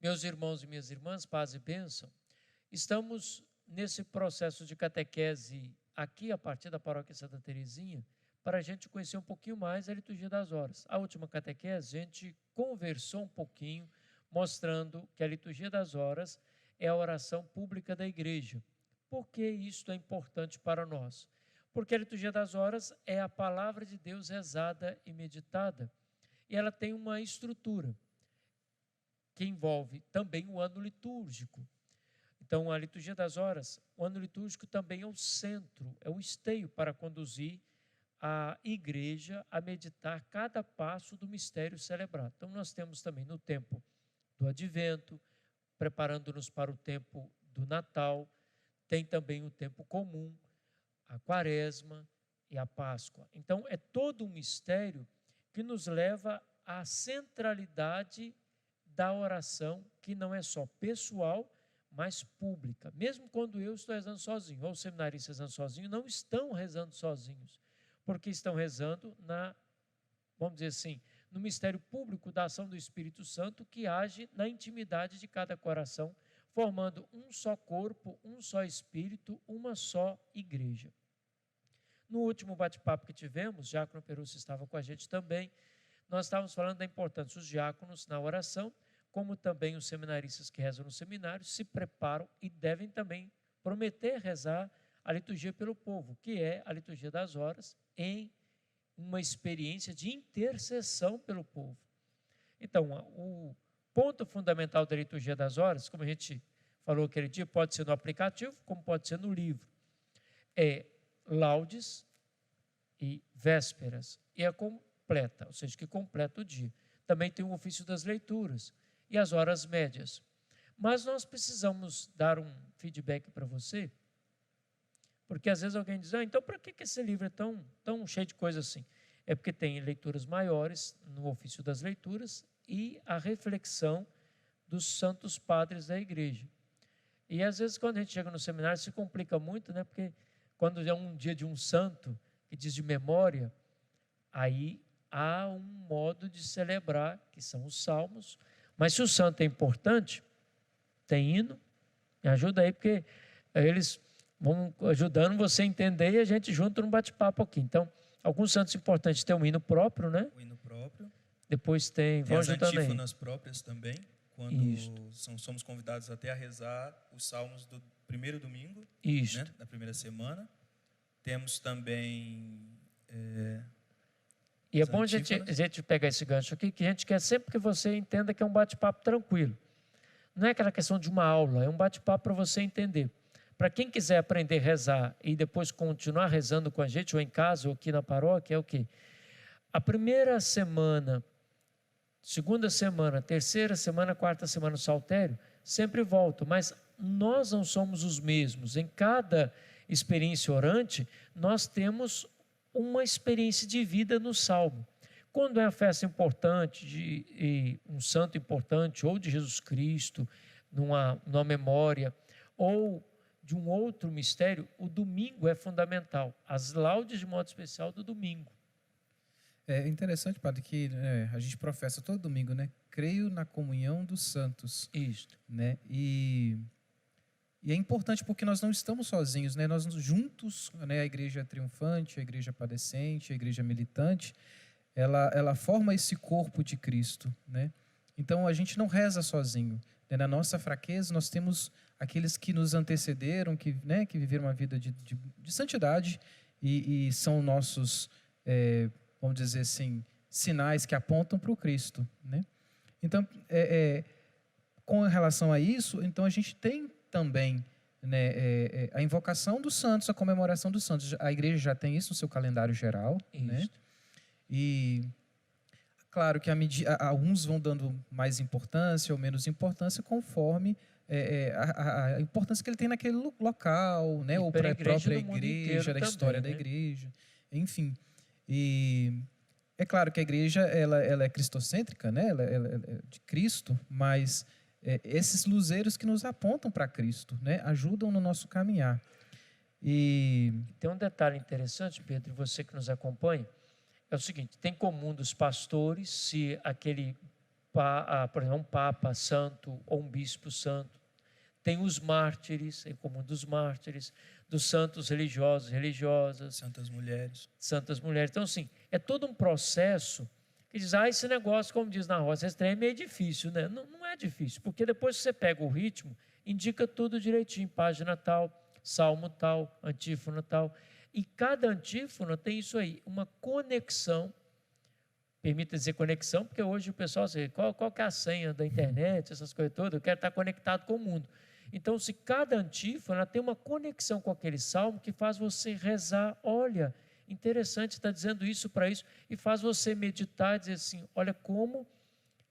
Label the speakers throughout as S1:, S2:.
S1: Meus irmãos e minhas irmãs, paz e bênção, estamos nesse processo de catequese aqui a partir da Paróquia Santa Teresinha, para a gente conhecer um pouquinho mais a liturgia das horas. A última catequese, a gente conversou um pouquinho, mostrando que a liturgia das horas é a oração pública da igreja. Por que isto é importante para nós? Porque a liturgia das horas é a palavra de Deus rezada e meditada, e ela tem uma estrutura que envolve também o ano litúrgico. Então, a liturgia das horas, o ano litúrgico também é o centro, é o esteio para conduzir a igreja a meditar cada passo do mistério celebrado. Então, nós temos também no tempo do Advento, preparando-nos para o tempo do Natal, tem também o tempo comum, a Quaresma e a Páscoa. Então, é todo um mistério que nos leva à centralidade da oração, que não é só pessoal, mas pública. Mesmo quando eu estou rezando sozinho, ou os seminaristas rezando sozinhos, não estão rezando sozinhos, porque estão rezando vamos dizer assim, no mistério público da ação do Espírito Santo, que age na intimidade de cada coração, formando um só corpo, um só Espírito, uma só igreja. No último bate-papo que tivemos, Diácono Perucci estava com a gente também, nós estávamos falando da importância dos diáconos na oração, como também os seminaristas que rezam no seminário se preparam e devem também prometer rezar a liturgia pelo povo, que é a liturgia das horas, em uma experiência de intercessão pelo povo. Então, o ponto fundamental da liturgia das horas, como a gente falou aquele dia, pode ser no aplicativo, como pode ser no livro, é laudes e vésperas, e é completa, ou seja, que completa o dia. Também tem o ofício das leituras e as horas médias. Mas nós precisamos dar um feedback para você, porque às vezes alguém diz, então para que esse livro é tão cheio de coisa assim? É porque tem leituras maiores no ofício das leituras e a reflexão dos santos padres da igreja. E às vezes quando a gente chega no seminário se complica muito, né? Porque quando é um dia de um santo que diz de memória, aí há um modo de celebrar, que são os salmos. Mas se o santo é importante, tem hino, me ajuda aí, porque eles vão ajudando você a entender e a gente junto no bate-papo aqui. Então, alguns santos importantes têm um hino próprio, né?
S2: O hino próprio.
S1: Depois tem
S2: as antífonas próprias também, quando somos convidados até a rezar os salmos do primeiro domingo, né, da primeira semana. Temos também...
S1: E é bom a gente pegar esse gancho aqui, que a gente quer sempre que você entenda que é um bate-papo tranquilo. Não é aquela questão de uma aula, é um bate-papo para você entender. Para quem quiser aprender a rezar e depois continuar rezando com a gente, ou em casa, ou aqui na paróquia, é o quê? A primeira semana, segunda semana, terceira semana, quarta semana, o saltério, sempre volta, mas nós não somos os mesmos. Em cada experiência orante, nós temos uma experiência de vida no salmo. Quando é uma festa importante, de um santo importante, ou de Jesus Cristo, numa memória, ou de um outro mistério, o domingo é fundamental. As laudes, de modo especial, do domingo.
S3: É interessante, padre, que a gente professa todo domingo, né? Creio na comunhão dos santos.
S1: Isto.
S3: Né? E é importante porque nós não estamos sozinhos, né? Nós juntos, né? A igreja triunfante, a igreja padecente, a igreja militante, ela forma esse corpo de Cristo, né? Então a gente não reza sozinho, né? Na nossa fraqueza nós temos aqueles que nos antecederam, que viveram uma vida de santidade e são nossos, vamos dizer assim, sinais que apontam para o Cristo, né? Então, com relação a isso, então a gente tem também, né, a invocação dos santos, a comemoração dos santos. A igreja já tem isso no seu calendário geral, né? E claro que alguns vão dando mais importância ou menos importância conforme a importância que ele tem naquele local, né? Ou para a própria igreja, da história da igreja, enfim. E é claro que a igreja ela é cristocêntrica, né? Ela é de Cristo, mas esses luzeiros que nos apontam para Cristo, né? Ajudam no nosso caminhar. E
S1: tem um detalhe interessante, Pedro, você que nos acompanha, é o seguinte: tem comum dos pastores, se aquele por exemplo, um papa santo ou um bispo santo. Tem os mártires, em comum dos mártires, dos santos religiosos, religiosas.
S2: Santas mulheres.
S1: Santas mulheres. Então, assim, é todo um processo que diz, esse negócio, como diz na roça, esse trem é meio difícil, né? Não, não é difícil, porque depois que você pega o ritmo, indica tudo direitinho, página tal, salmo tal, antífona tal. E cada antífona tem isso aí, uma conexão. Permita dizer conexão, porque hoje o pessoal diz, qual que é a senha da internet, essas coisas todas, eu quero estar conectado com o mundo. Então, se cada antífona tem uma conexão com aquele salmo que faz você rezar, olha, interessante, está dizendo isso para isso, e faz você meditar e dizer assim, olha como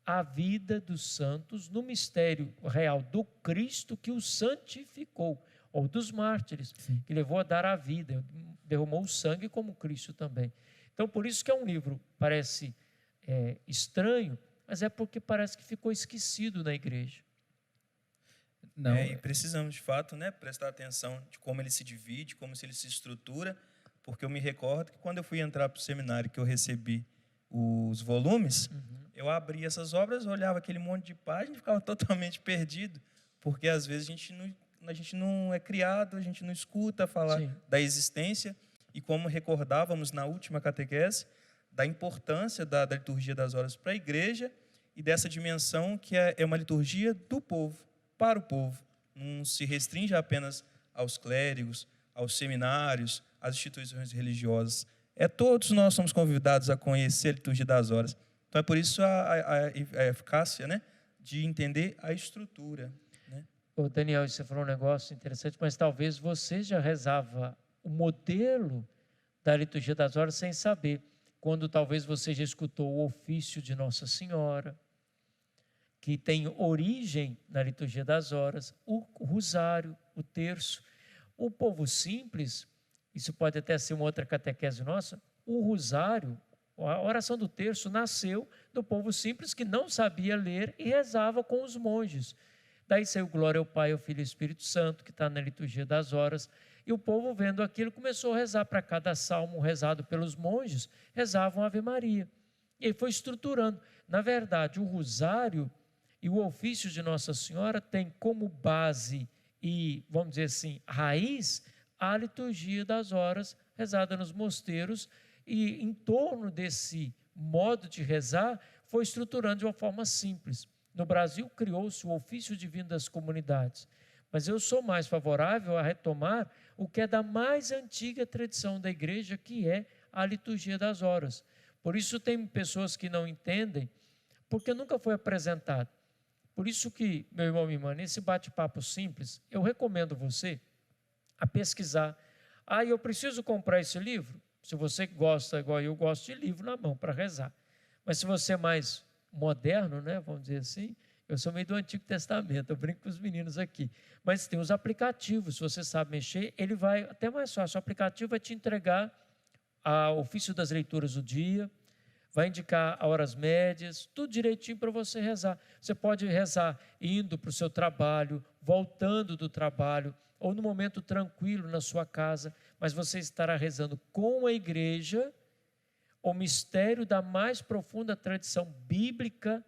S1: a vida dos santos no mistério real do Cristo que o santificou, ou dos mártires, sim, que levou a dar a vida, derramou o sangue como Cristo também. Então, por isso que é um livro, parece estranho, mas é porque parece que ficou esquecido na igreja.
S2: Não. E precisamos, de fato, prestar atenção de como ele se divide, como ele se estrutura, porque eu me recordo que quando eu fui entrar para o seminário, que eu recebi os volumes, eu abri essas obras, olhava aquele monte de páginas e ficava totalmente perdido, porque às vezes a gente não é criado, a gente não escuta falar, sim, da existência, e como recordávamos na última catequese, da importância da liturgia das horas para a igreja e dessa dimensão que é uma liturgia do povo, para o povo. Não se restringe apenas aos clérigos, aos seminários, às instituições religiosas. Todos nós somos convidados a conhecer a liturgia das horas. Então, é por isso a eficácia, de entender a estrutura.
S1: Ô Daniel, você falou um negócio interessante, mas talvez você já rezava o modelo da liturgia das horas sem saber, quando talvez você já escutou o ofício de Nossa Senhora, que tem origem na liturgia das horas, o rosário, o terço. O povo simples, isso pode até ser uma outra catequese nossa, o rosário, a oração do terço nasceu do povo simples que não sabia ler e rezava com os monges. Daí saiu glória ao Pai, ao Filho e ao Espírito Santo, que está na liturgia das horas. E o povo, vendo aquilo, começou a rezar para cada salmo rezado pelos monges, rezavam Ave Maria. E aí foi estruturando. Na verdade, o rosário e o ofício de Nossa Senhora tem como base e, vamos dizer assim, raiz, a liturgia das horas rezada nos mosteiros. E em torno desse modo de rezar, foi estruturando de uma forma simples. No Brasil, criou-se o ofício divino das comunidades. Mas eu sou mais favorável a retomar o que é da mais antiga tradição da igreja, que é a liturgia das horas. Por isso tem pessoas que não entendem, porque nunca foi apresentado. Por isso que, meu irmão e minha irmã, nesse bate-papo simples, eu recomendo você a pesquisar. Eu preciso comprar esse livro? Se você gosta, igual eu gosto de livro na mão para rezar. Mas se você é mais moderno, vamos dizer assim, eu sou meio do Antigo Testamento, eu brinco com os meninos aqui. Mas tem os aplicativos, se você sabe mexer, ele vai até mais fácil. O aplicativo vai te entregar o ofício das leituras do dia, vai indicar as horas médias, tudo direitinho para você rezar. Você pode rezar indo para o seu trabalho, voltando do trabalho, ou no momento tranquilo na sua casa, mas você estará rezando com a igreja o mistério da mais profunda tradição bíblica,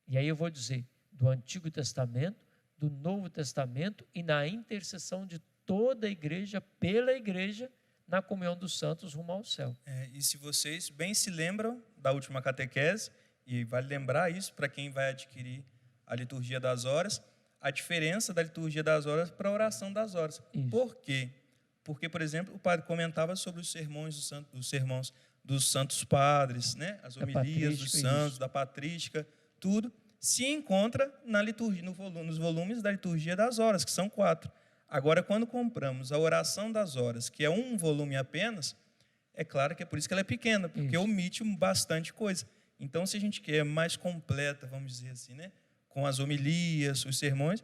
S1: e aí eu vou dizer, do Antigo Testamento, do Novo Testamento e na intercessão de toda a igreja, pela igreja, na comunhão dos santos rumo ao céu.
S2: E se vocês bem se lembram da última catequese, e vale lembrar isso para quem vai adquirir a liturgia das horas, a diferença da liturgia das horas para a oração das horas. Isso. Por quê? Porque, por exemplo, o padre comentava sobre os sermões dos santos padres, as homilias dos santos, da patrística, tudo se encontra na liturgia, nos volumes da liturgia das horas, que são 4. Agora, quando compramos a oração das horas, que é um volume apenas, é claro que é por isso que ela é pequena, porque omite bastante coisa. Então, se a gente quer mais completa, vamos dizer assim, com as homilias, os sermões,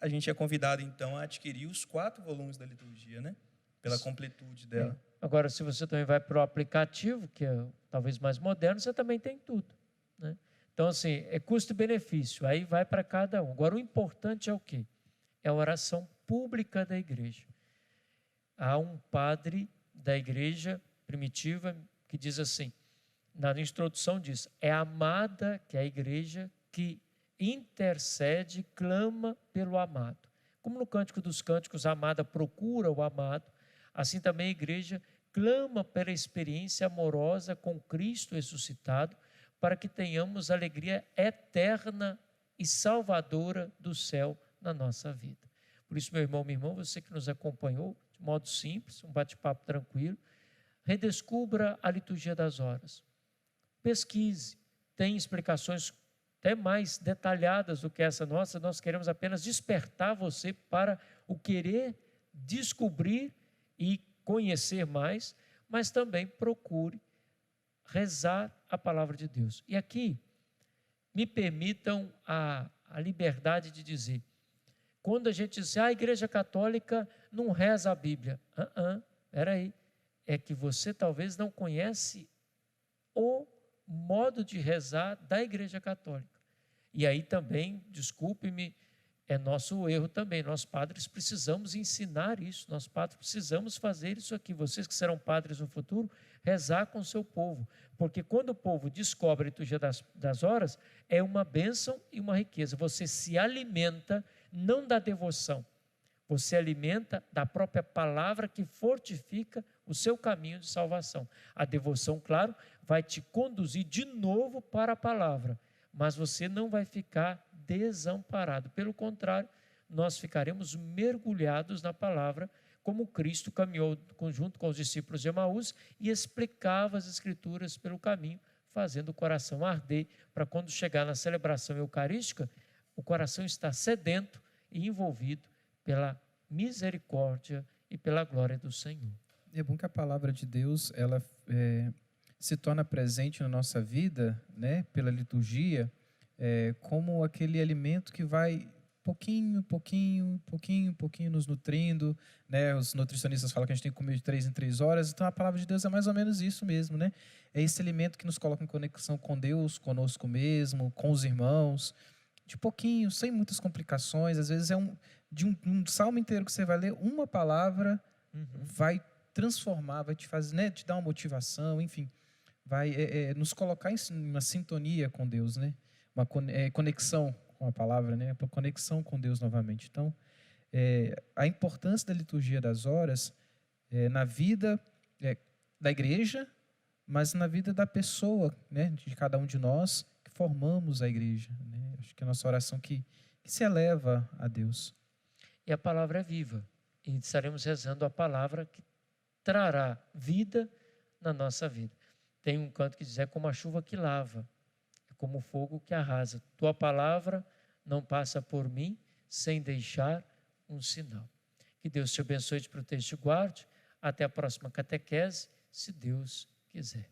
S2: a gente é convidado, então, a adquirir os 4 volumes da liturgia, pela completude dela.
S1: Agora, se você também vai para o aplicativo, que é talvez mais moderno, você também tem tudo. Então, assim, é custo e benefício, aí vai para cada um. Agora, o importante é o quê? É a oração pública da igreja. Há um padre da igreja primitiva que diz assim, na introdução diz, é amada, que é a igreja, que intercede, clama pelo amado. Como no Cântico dos Cânticos, a amada procura o amado, assim também a igreja clama pela experiência amorosa com Cristo ressuscitado, para que tenhamos alegria eterna e salvadora do céu na nossa vida. Por isso, meu irmão, minha irmã, você que nos acompanhou, de modo simples, um bate-papo tranquilo, redescubra a liturgia das horas. Pesquise, tem explicações até mais detalhadas do que essa nossa. Nós queremos apenas despertar você para o querer descobrir e conhecer mais, mas também procure rezar a palavra de Deus. E aqui, me permitam a liberdade de dizer, quando a gente diz, a Igreja Católica não reza a Bíblia. Espera aí, é que você talvez não conhece o modo de rezar da Igreja Católica. E aí também, desculpe-me, é nosso erro também. Nós padres precisamos ensinar isso, nós padres precisamos fazer isso aqui. Vocês que serão padres no futuro, rezar com o seu povo. Porque quando o povo descobre a liturgia das horas, é uma bênção e uma riqueza. Você se alimenta não da devoção, você alimenta da própria palavra que fortifica o seu caminho de salvação. A devoção, claro, vai te conduzir de novo para a palavra, mas você não vai ficar desamparado. Pelo contrário, nós ficaremos mergulhados na palavra, como Cristo caminhou junto com os discípulos de Emaús e explicava as Escrituras pelo caminho, fazendo o coração arder, para quando chegar na celebração eucarística, o coração está sedento e envolvido pela misericórdia e pela glória do Senhor.
S3: É bom que a palavra de Deus ela se torna presente na nossa vida, né, pela liturgia, como aquele alimento que vai pouquinho nos nutrindo, né? Os nutricionistas falam que a gente tem que comer de 3 em 3 horas, então a palavra de Deus é mais ou menos isso mesmo, né? É esse alimento que nos coloca em conexão com Deus, conosco mesmo, com os irmãos, de pouquinho, sem muitas complicações. Às vezes de um salmo inteiro que você vai ler, uma palavra vai transformar, vai te fazer, né, te dar uma motivação, enfim, vai nos colocar em uma sintonia com Deus, né? Uma conexão com a palavra, né? Uma conexão com Deus novamente. Então, a importância da liturgia das horas na vida da igreja, mas na vida da pessoa, né? De cada um de nós que formamos a igreja, né? Acho que é a nossa oração que se eleva a Deus.
S1: E a palavra é viva, e estaremos rezando a palavra que trará vida na nossa vida. Tem um canto que diz, é como a chuva que lava, é como o fogo que arrasa. Tua palavra não passa por mim sem deixar um sinal. Que Deus te abençoe, te proteja e te guarde. Até a próxima catequese, se Deus quiser.